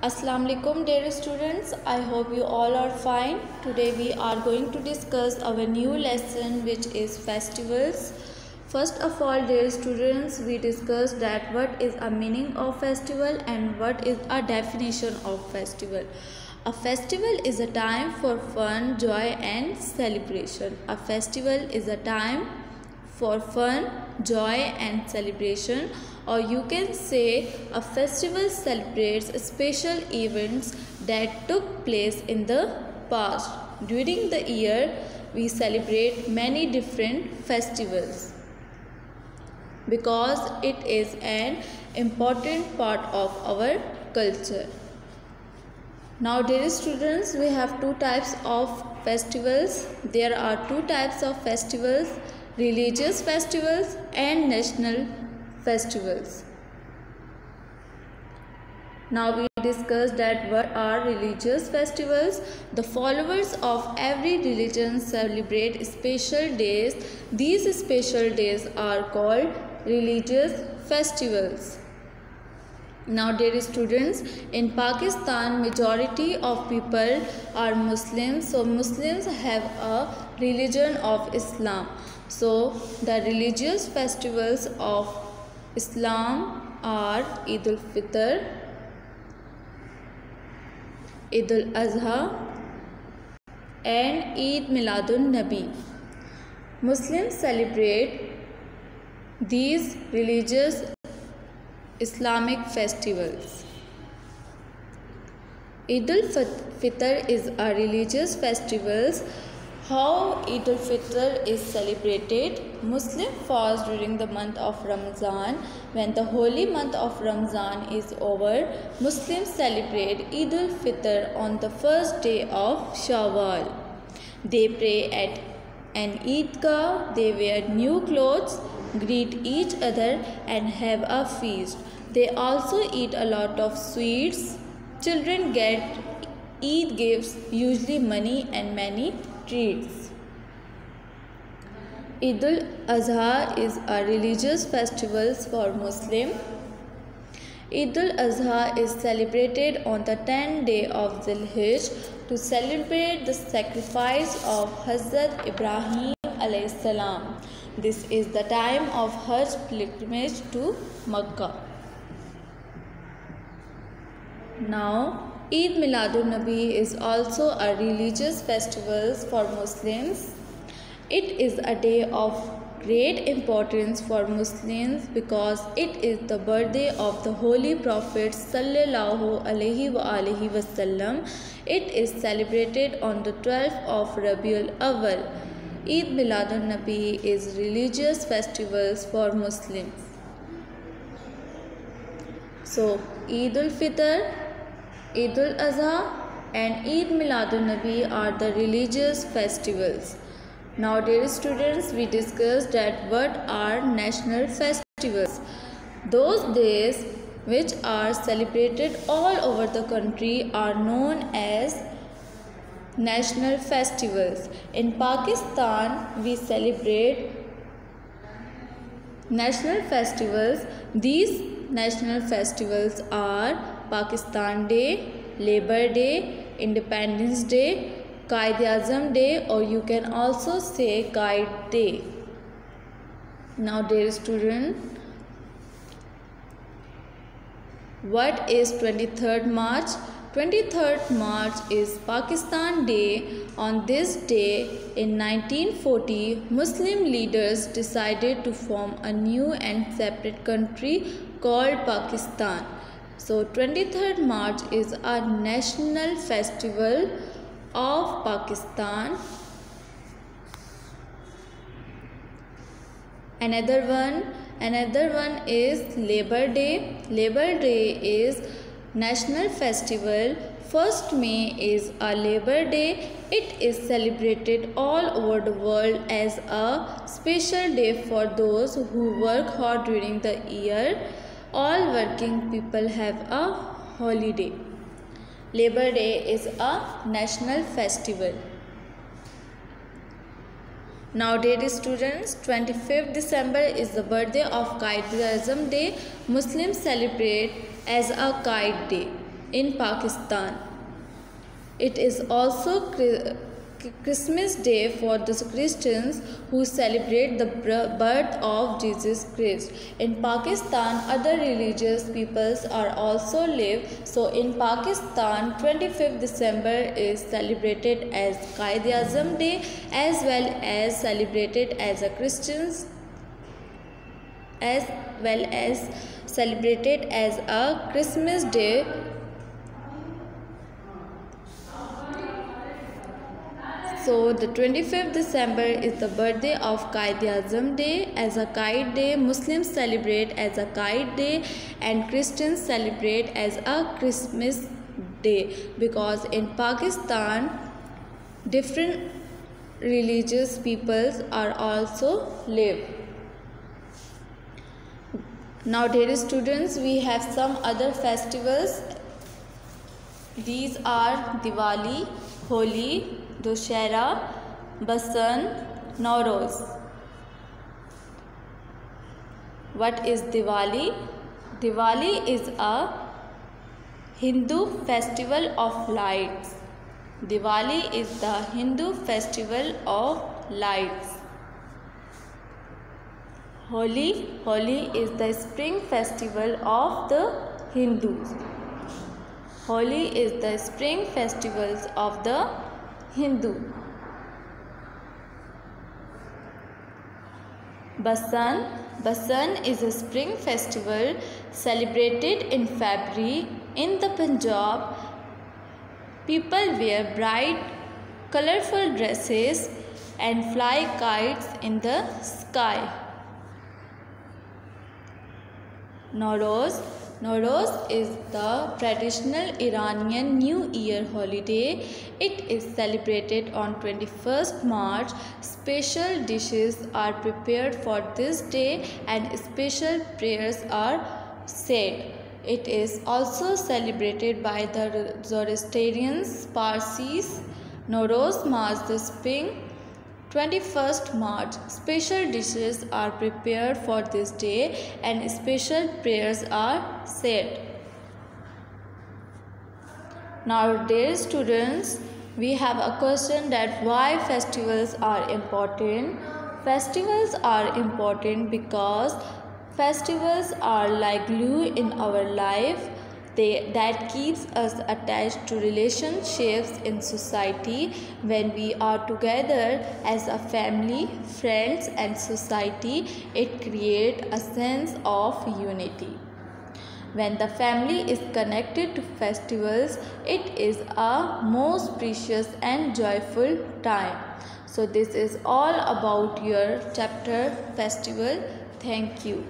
Assalamu alaikum dear students, I hope you all are fine. Today we are going to discuss our new lesson which is festivals. First of all dear students, we discussed that what is a meaning of festival and what is a definition of festival. A festival is a time for fun, joy and celebration. A festival is a time for fun, joy and celebration, or you can say a festival celebrates special events that took place in the past. During the year, we celebrate many different festivals because it is an important part of our culture. Now dear students, we have two types of festivals. There are two types of festivals: religious festivals and national festivals. Now we discussed that what are religious festivals. The followers of every religion celebrate special days. These special days are called religious festivals. Now dear students, in Pakistan majority of people are Muslims. So Muslims have a religion of Islam. So the religious festivals of Islam are Eid al-Fitr, Eid al-Adha and Eid Miladun-Nabi. Muslims celebrate these religious Islamic festivals. Eid al-Fitr is a religious festival. How Eid al-Fitr is celebrated? Muslim fast during the month of Ramzan. When the holy month of Ramzan is over, Muslims celebrate Eid al-Fitr on the first day of Shawwal. They pray at an Eidgah, they wear new clothes, greet each other and have a feast. They also eat a lot of sweets. Children get Eid gifts, usually money and many treats. Eid al-Adha is a religious festival for Muslims. Eid al-Adha is celebrated on the 10th day of Dhul-Hijjah to celebrate the sacrifice of Hazrat Ibrahim alayhi salam. This is the time of Hajj pilgrimage to Makkah. Now, Eid Miladun-Nabi is also a religious festival for Muslims. It is a day of great importance for Muslims because it is the birthday of the Holy Prophet Sallallahu Alaihi Wasallam. It is celebrated on the 12th of Rabiul Awwal. Eid Miladun-Nabi is religious festivals for Muslims. So, Eid al-Fitr, Eid al-Adha and Eid Miladun-Nabi are the religious festivals. Now dear students, we discussed that what are national festivals. Those days which are celebrated all over the country are known as national festivals. In Pakistan, we celebrate national festivals. These national festivals are Pakistan Day, Labor Day, Independence Day, Quaid-e-Azam Day, or you can also say Guide Day. Now dear student, what is 23rd March? 23rd March is Pakistan Day. On this day in 1940, Muslim leaders decided to form a new and separate country called Pakistan. So 23rd March is a national festival of Pakistan. Another one is Labor Day. Labor Day is national festival. 1st May is a Labor Day. It is celebrated all over the world as a special day for those who work hard during the year. All working people have a holiday. Labor Day is a national festival. Now dear students, 25th December is the birthday of Quaid-e-Azam Day. Muslims celebrate as a Quaid Day. in Pakistan. It is also Christmas Day for the Christians who celebrate the birth of Jesus Christ. In Pakistan, other religious peoples are also live. So in Pakistan, 25th December is celebrated as Quaid-e-Azam Day, as well as celebrated as a Christians, as well as celebrated as a Christmas Day. So the 25th December is the birthday of Quaid-e-Azam Day. As a Quaid Day, Muslims celebrate as a Quaid Day and Christians celebrate as a Christmas Day, because in Pakistan different religious peoples are also live. Now dear students, we have some other festivals. These are Diwali, Holi, Dussehra, Basant, Nowruz. What is Diwali? Diwali is a Hindu festival of lights. Diwali is the Hindu festival of lights. Holi is the spring festival of the Hindus. Holi is the spring festivals of the Hindu. Basant is a spring festival celebrated in February. In the Punjab, people wear bright, colorful dresses and fly kites in the sky. Nowruz is the traditional Iranian New Year holiday. It is celebrated on 21st March. Special dishes are prepared for this day and special prayers are said. It is also celebrated by the Zoroastrians, Parsis. Nowruz marks the spring. 21st March, special dishes are prepared for this day and special prayers are said. Now dear students, we have a question that why festivals are important. Festivals are important because festivals are like glue in our life. That keeps us attached to relationships in society. When we are together as a family, friends and society, it creates a sense of unity. When the family is connected to festivals, it is a most precious and joyful time. So this is all about your chapter festival. Thank you.